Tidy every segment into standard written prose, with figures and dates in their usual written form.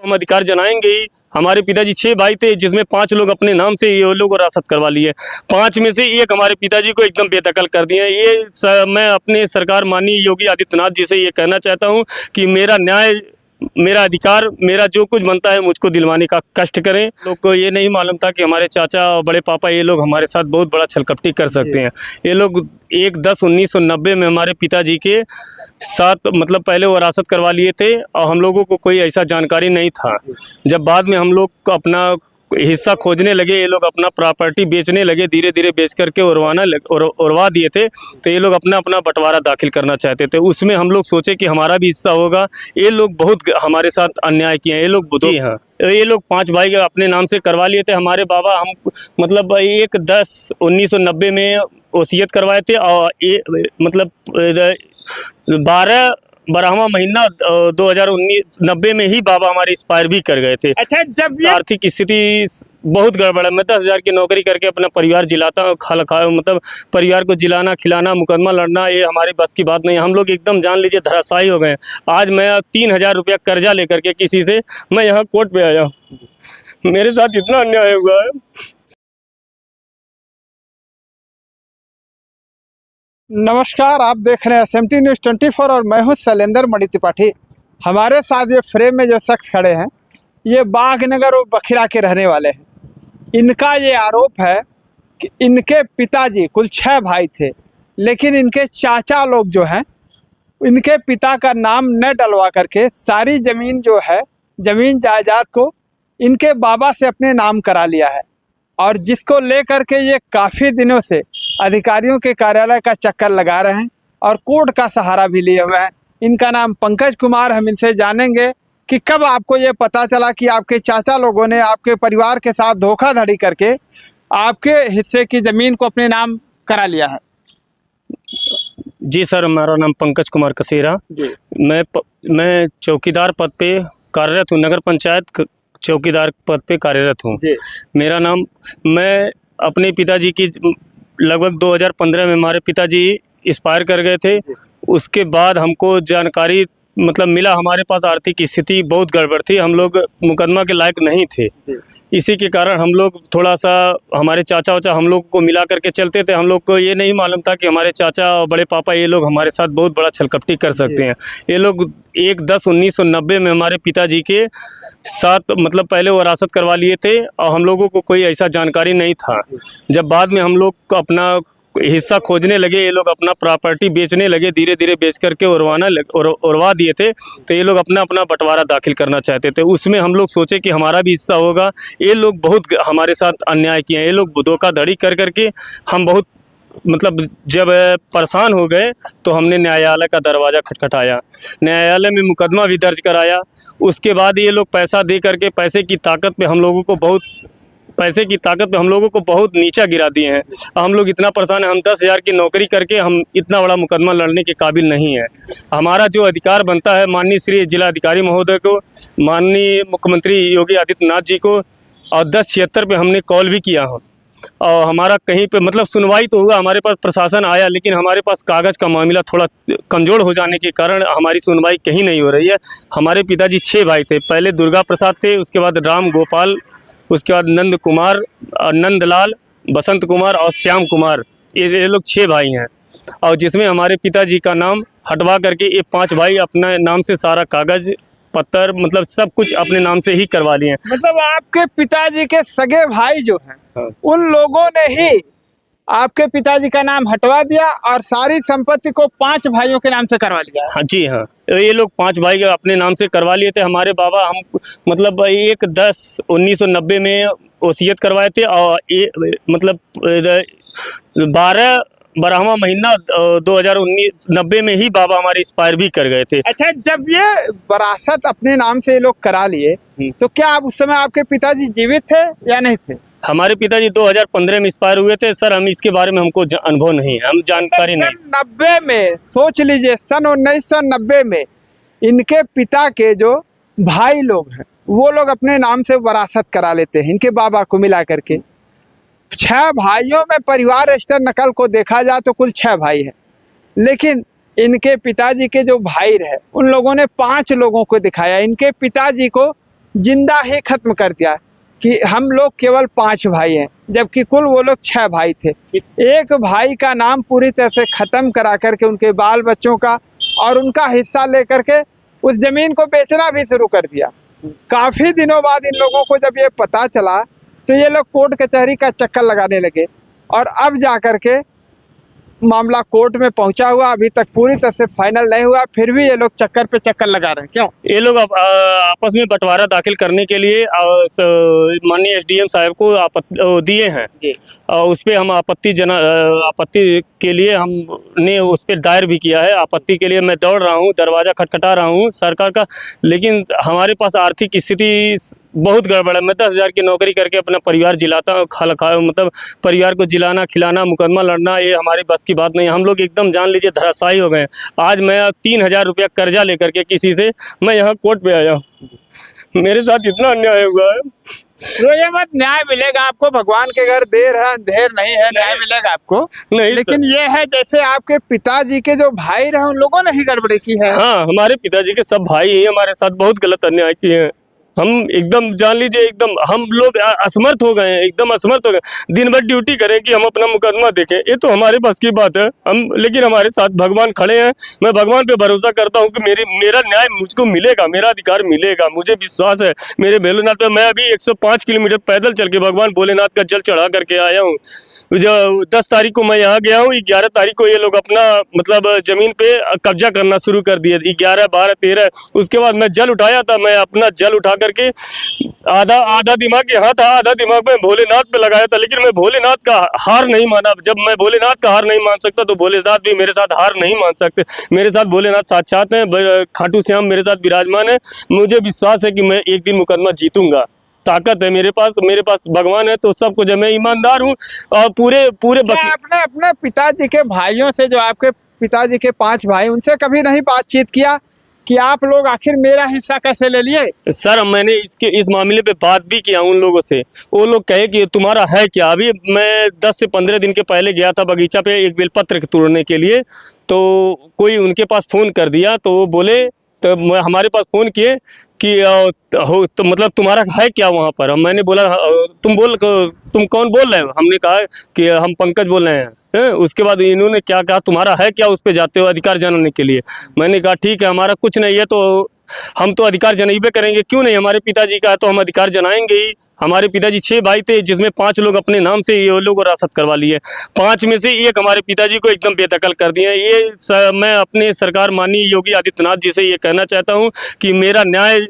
हम अधिकार जनाएंगे ही। हमारे पिताजी 6 भाई थे, जिसमें 5 लोग अपने नाम से ये लोग वरासत करवा लिए। 5 में से एक हमारे पिताजी को एकदम बेदखल कर दिए। मैं अपने सरकार माननीय योगी आदित्यनाथ जी से ये कहना चाहता हूँ कि मेरा न्याय, मेरा अधिकार, मेरा जो कुछ बनता है मुझको दिलवाने का कष्ट करें। लोग को ये नहीं मालूम था कि हमारे चाचा और बड़े पापा ये लोग हमारे साथ बहुत बड़ा छलकपटी कर सकते हैं। ये लोग 1/10/1990 में हमारे पिताजी के साथ मतलब पहले वरासत करवा लिए थे और हम लोगों को कोई ऐसा जानकारी नहीं था। जब बाद में हम लोग को अपना हिस्सा खोजने लगे, ये लोग अपना प्रॉपर्टी बेचने लगे, धीरे धीरे बेच करके उड़वा दिए थे। तो ये लोग अपना अपना बंटवारा दाखिल करना चाहते थे। उसमें हम लोग सोचे कि हमारा भी हिस्सा होगा। ये लोग बहुत हमारे साथ अन्याय किए हैं। ये लोग जी हाँ, ये लोग 5 भाई अपने नाम से करवा लिए थे। हमारे बाबा हम मतलब 1/10/1990 में वसीयत करवाए थे और मतलब 12वां महीना 2090 में ही बाबा हमारे एक्सपायर भी कर गए थे। अच्छा, जब आर्थिक स्थिति बहुत गड़बड़ है। मैं 10,000 की नौकरी करके अपना परिवार जिलाता मतलब परिवार को जिलाना खिलाना, मुकदमा लड़ना, ये हमारी बस की बात नहीं है। हम लोग एकदम जान लीजिए धराशायी हो गए। आज मैं 3,000 रुपया कर्जा लेकर के किसी से मैं यहाँ कोर्ट पे आया। मेरे साथ इतना अन्याय हुआ है। नमस्कार, आप देख रहे हैं SMT न्यूज़ 24 और मैं हूं शैलेंद्र मणि त्रिपाठी। हमारे साथ ये फ्रेम में जो शख्स खड़े हैं ये बागनगर और बखिरा के रहने वाले हैं। इनका ये आरोप है कि इनके पिताजी कुल 6 भाई थे, लेकिन इनके चाचा लोग जो हैं इनके पिता का नाम न डलवा करके सारी ज़मीन जो है, ज़मीन जायदाद को इनके बाबा से अपने नाम करा लिया है। और जिसको लेकर के ये काफ़ी दिनों से अधिकारियों के कार्यालय का चक्कर लगा रहे हैं और कोर्ट का सहारा भी लिए हुए हैं। इनका नाम पंकज कुमार। हम इनसे जानेंगे कि कब आपको ये पता चला कि आपके चाचा लोगों ने आपके परिवार के साथ धोखाधड़ी करके आपके हिस्से की ज़मीन को अपने नाम करा लिया है। जी सर, मेरा नाम पंकज कुमार कसेरा। मैं चौकीदार पद पे कार्यरत हूँ, नगर पंचायत चौकीदार पद पे कार्यरत हूँ। मेरा नाम, मैं अपने पिताजी की लगभग 2015 में हमारे पिताजी एक्सपायर कर गए थे। उसके बाद हमको जानकारी मतलब मिला, हमारे पास आर्थिक स्थिति बहुत गड़बड़ थी, हम लोग मुकदमा के लायक नहीं थे। इसी के कारण हम लोग थोड़ा सा, हमारे चाचा वाचा हम लोग को मिला करके चलते थे। हम लोग को ये नहीं मालूम था कि हमारे चाचा और बड़े पापा ये लोग हमारे साथ बहुत बड़ा छलकपटी कर सकते हैं। ये लोग 1/10/1990 में हमारे पिताजी के साथ मतलब पहले वरासत करवा लिए थे और हम लोगों को कोई ऐसा जानकारी नहीं था। जब बाद में हम लोग को अपना हिस्सा खोजने लगे, ये लोग अपना प्रॉपर्टी बेचने लगे, धीरे धीरे बेच करके उड़वा दिए थे। तो ये लोग अपना अपना बंटवारा दाखिल करना चाहते थे। उसमें हम लोग सोचे कि हमारा भी हिस्सा होगा। ये लोग बहुत हमारे साथ अन्याय किए हैं। ये लोग धोखाधड़ी कर करके हम बहुत मतलब जब परेशान हो गए तो हमने न्यायालय का दरवाज़ा खटखटाया, न्यायालय में मुकदमा भी दर्ज कराया। उसके बाद ये लोग पैसा दे करके पैसे की ताकत पे हम लोगों को बहुत नीचा गिरा दिए हैं। हम लोग इतना परेशान हैं, हम 10,000 की नौकरी करके हम इतना बड़ा मुकदमा लड़ने के काबिल नहीं है। हमारा जो अधिकार बनता है माननीय श्री जिलाधिकारी महोदय को, माननीय मुख्यमंत्री योगी आदित्यनाथ जी को और 1076 पे हमने कॉल भी किया है और हमारा कहीं पे मतलब सुनवाई तो हुआ, हमारे पास प्रशासन आया, लेकिन हमारे पास कागज़ का मामला थोड़ा कमज़ोर हो जाने के कारण हमारी सुनवाई कहीं नहीं हो रही है। हमारे पिताजी 6 भाई थे, पहले दुर्गा प्रसाद थे, उसके बाद राम गोपाल, उसके बाद नंद कुमार, नंदलाल, बसंत कुमार और श्याम कुमार। ये लोग 6 भाई हैं और जिसमें हमारे पिताजी का नाम हटवा करके ये 5 भाई अपने नाम से सारा कागज़ पत्तर मतलब सब कुछ अपने नाम से ही करवा लिए हैं। मतलब आपके पिताजी के सगे भाई जो हैं उन लोगों ने ही आपके पिताजी का नाम हटवा दिया और सारी संपत्ति को 5 भाइयों के नाम से करवा लिया। हाँ जी हाँ, ये लोग 5 भाई अपने नाम से करवा लिए थे। हमारे बाबा हम मतलब 1/10/1990 में वसीयत करवाए थे और मतलब 12वां महीना 2090 में ही बाबा हमारे एक्सपायर भी कर गए थे। अच्छा, जब ये वरासत अपने नाम से ये लोग करा लिए तो क्या आप उस समय आपके पिताजी जीवित थे या नहीं थे? हमारे पिताजी 2015 में एक्सपायर हुए थे सर। हम इसके बारे में हमको अनुभव नहीं है, हम जानकारी नहीं। 90 में सोच लीजिए, सन 1990 में इनके पिता के जो भाई लोग हैं वो लोग अपने नाम से वरासत करा लेते हैं इनके बाबा को मिला करके। 6 भाइयों में परिवार रजिस्टर नकल को देखा जाए तो कुल 6 भाई हैं, लेकिन इनके पिताजी के जो भाई रहे उन लोगों ने 5 लोगों को दिखाया। इनके पिताजी को जिंदा ही खत्म कर दिया कि हम लोग केवल 5 भाई हैं, जबकि कुल वो लोग 6 भाई थे। एक भाई का नाम पूरी तरह से खत्म करा करके उनके बाल बच्चों का और उनका हिस्सा लेकर के उस जमीन को बेचना भी शुरू कर दिया। काफी दिनों बाद इन लोगों को जब ये पता चला तो ये लोग कोर्ट कचहरी का चक्कर लगाने लगे और अब जा करके मामला कोर्ट में पहुंचा हुआ, अभी तक पूरी तरह से फाइनल नहीं हुआ, फिर भी ये लोग चक्कर पे चक्कर लगा रहे हैं। क्यों? ये लोग आपस में बंटवारा दाखिल करने के लिए माननीय एसडीएम साहब को दिए हैं। उस पर हम आपत्ति के लिए हमने उस पर दायर भी किया है। आपत्ति के लिए मैं दौड़ रहा हूँ, दरवाज़ा खटखटा रहा हूँ सरकार का, लेकिन हमारे पास आर्थिक स्थिति बहुत गड़बड़ है। मैं 10,000 की नौकरी करके अपना परिवार जिलाता हूँ, मतलब परिवार को जिलाना खिलाना मुकदमा लड़ना ये हमारी बस की बात नहीं है। हम लोग एकदम जान लीजिए धराशायी हो गए। आज मैं 3,000 रुपया कर्जा लेकर के किसी से मैं यहाँ कोर्ट पे आया हूँ। मेरे साथ इतना अन्याय हुआ है। रोइए मत, न्याय मिलेगा आपको। भगवान के घर देर है अंधेर नहीं है, न्याय मिलेगा आपको। नहीं, लेकिन ये है जैसे आपके पिताजी के जो भाई रहे उन लोगों ने ही गड़बड़ी की है। हाँ, हमारे पिताजी के सब भाई ही हमारे साथ बहुत गलत अन्याय किए हैं। हम एकदम जान लीजिए एकदम हम लोग असमर्थ हो गए हैं, एकदम असमर्थ हो गए। दिन भर ड्यूटी करें कि हम अपना मुकदमा देखें, ये तो हमारे बस की बात है। लेकिन हमारे साथ भगवान खड़े हैं। मैं भगवान पे भरोसा करता हूँ कि मेरा न्याय मुझको मिलेगा, मेरा अधिकार मिलेगा, मुझे विश्वास है। मेरे भोलेनाथ पे मैं अभी 105 किलोमीटर पैदल चल के भगवान भोलेनाथ का जल चढ़ा करके आया हूँ। जो 10 तारीख को मैं यहाँ गया हूँ, 11 तारीख को ये लोग अपना मतलब जमीन पे कब्जा करना शुरू कर दिए। 11, 12, 13 उसके बाद मैं जल उठाया था। मैं अपना जल उठा करके आधा दिमाग यहाँ था, आधा दिमाग में भोलेनाथ पे लगाया था। लेकिन मैं भोलेनाथ का हार नहीं माना। जब मैं भोलेनाथ का हार नहीं मान सकता तो भोलेनाथ भी मेरे साथ हार नहीं मान सकते। मेरे साथ भोलेनाथ साक्षात हैं, खाटू श्याम मेरे साथ विराजमान है। मुझे विश्वास है कि मैं एक दिन मुकदमा जीतूंगा। ताकत है मेरे पास भगवान है, तो सब कुछ है। मैं ईमानदार हूँ और पूरे अपने पिताजी के भाइयों से, जो आपके पिताजी के 5 भाई, उनसे कभी नहीं बातचीत किया कि आप लोग आखिर मेरा हिस्सा कैसे ले लिए? सर मैंने इस मामले पे बात भी किया उन लोगों से। वो लोग कहे कि तुम्हारा है क्या। अभी मैं 10 से 15 दिन के पहले गया था बगीचा पे एक बेलपत्र तोड़ने के लिए, तो कोई उनके पास फ़ोन कर दिया। तो वो बोले, तो हमारे पास फ़ोन किए कि तो मतलब तुम्हारा है क्या वहाँ पर। मैंने बोला तुम कौन बोल रहे हो। हमने कहा कि हम पंकज बोल रहे हैं। उसके बाद इन्होंने क्या कहा, तुम्हारा है क्या उस पर जाते हो अधिकार जनाने के लिए। मैंने कहा ठीक है, हमारा कुछ नहीं है तो हम तो अधिकार जनाइबे करेंगे, क्यों नहीं। हमारे पिताजी का है तो हम अधिकार जनाएंगे ही। हमारे पिताजी 6 भाई थे, जिसमें 5 लोग अपने नाम से ये लोग विरासत करवा लिए। 5 में से एक हमारे पिताजी को एकदम बेदखल कर दिए। ये मैं अपने सरकार माननीय योगी आदित्यनाथ जी से ये कहना चाहता हूँ कि मेरा न्याय,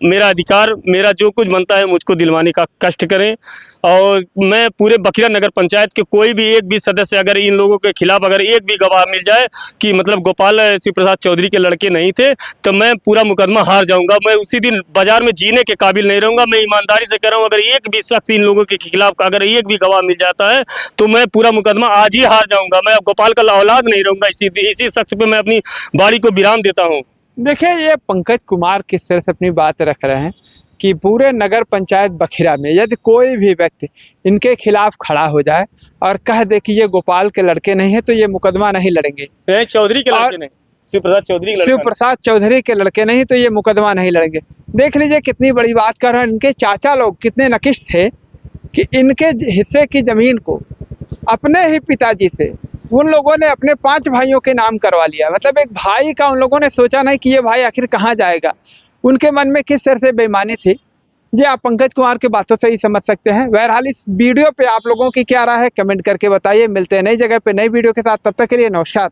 मेरा अधिकार, मेरा जो कुछ बनता है मुझको दिलवाने का कष्ट करें। और मैं पूरे बखिरा नगर पंचायत के कोई भी एक भी सदस्य अगर इन लोगों के खिलाफ अगर एक भी गवाह मिल जाए कि मतलब गोपाल शिव प्रसाद चौधरी के लड़के नहीं थे, तो मैं पूरा मुकदमा हार जाऊंगा। मैं उसी दिन बाजार में जीने के काबिल नहीं रहूंगा। मैं ईमानदारी से कह रहा हूँ, अगर एक भी शख्स इन लोगों के खिलाफ अगर एक भी गवाह मिल जाता है तो मैं पूरा मुकदमा आज ही हार जाऊंगा। मैं गोपाल का औलाद नहीं रहूंगा। इसी शख्स पे मैं अपनी बाड़ी को विराम देता हूँ। देखिए, ये पंकज कुमार किस तरह से अपनी बात रख रहे हैं कि पूरे नगर पंचायत बखिरा में यदि कोई भी व्यक्ति इनके खिलाफ खड़ा हो जाए और कह दे कि ये गोपाल के लड़के नहीं है तो ये मुकदमा नहीं लड़ेंगे। चौधरी के लड़के नहीं, शिव प्रसाद चौधरी के लड़के नहीं तो ये मुकदमा नहीं लड़ेंगे। देख लीजिए कितनी बड़ी बात कर रहे हैं। इनके चाचा लोग कितने नकिश्त थे कि इनके हिस्से की जमीन को अपने ही पिताजी से उन लोगों ने अपने 5 भाइयों के नाम करवा लिया। मतलब एक भाई का उन लोगों ने सोचा नहीं कि ये भाई आखिर कहाँ जाएगा। उनके मन में किस तरह से बेईमानी थी, ये आप पंकज कुमार की बातों से ही समझ सकते हैं। बहरहाल इस वीडियो पे आप लोगों की क्या राय है कमेंट करके बताइए। मिलते हैं नई जगह पे नई वीडियो के साथ, तब तक के लिए नमस्कार।